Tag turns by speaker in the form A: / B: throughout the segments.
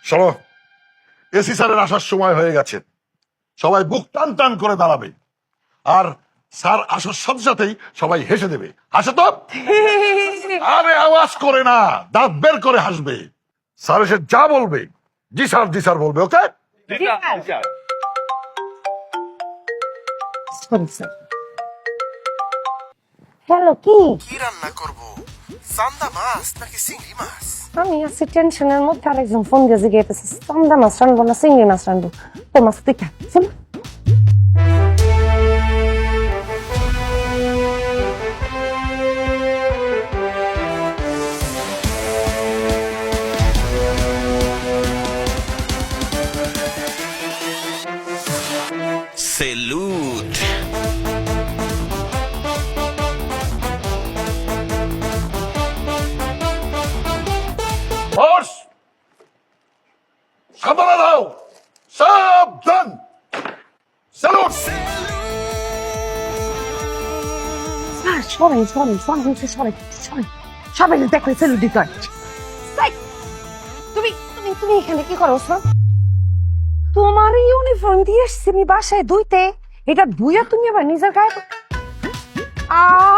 A: শোনো, এসি স্যারের আসার সময় হয়ে গেছে, সবাই বুক টান টান করে দাঁড়াবে, আর স্যার আসার সাথে সাথেই সবাই হেসে দেবে। হাসে তো? আরে আওয়াজ করে না, দাঁত বের করে হাসবে। স্যার এসে যা বলবে জি স্যার বলবে। ওকে?
B: হ্যালো, কি
C: কি রান্না করব? চান্দা মাছ নাকি চিংড়ি মাছ?
B: আমি আছি টেনশনের মধ্যে, আরেকজন ফোন দিয়ে জিজ্ঞেস চান্দা মাছ রানবো না চিংড়ি মাছ রানবো। তো মাছ তুই খা, শোন।
C: সেলুট।
A: বস, সাবধানে দাও, সাবধান। স্যালুট।
B: সবাই দেখো সেলুট দিতে হয়। তুমি তুমি তুমি এখানে কি করো? তোমার ইউনিফর্ম দিয়ে এসছি আমি বাসায় ধুইতে, এটা ধুইয়া তুমি আবার নিজের গায়ে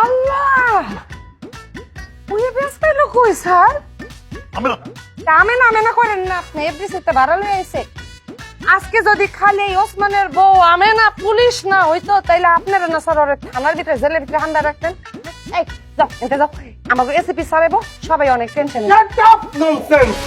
B: আল্লাহ ধুয়ে ব্যস্ত এলো কই স্যার?
A: আমি না,
B: নামে না করেন না আপনি, এফডিসিতে ভাড়া লয়ে আইছে। আজকে যদি খালি এই ওসমানের বউ আমে না পুলিশ না হইতো, তাইলে আপনারা না স্যার ওরে থানার ভিতরে জেলের ভিতরে হান্দা রাখতেন। এই যাও, এটা যাও, আমাকে এসিপি স্যার এবো, সবাই অনেক টেনশন।
A: Shut up, nonsense!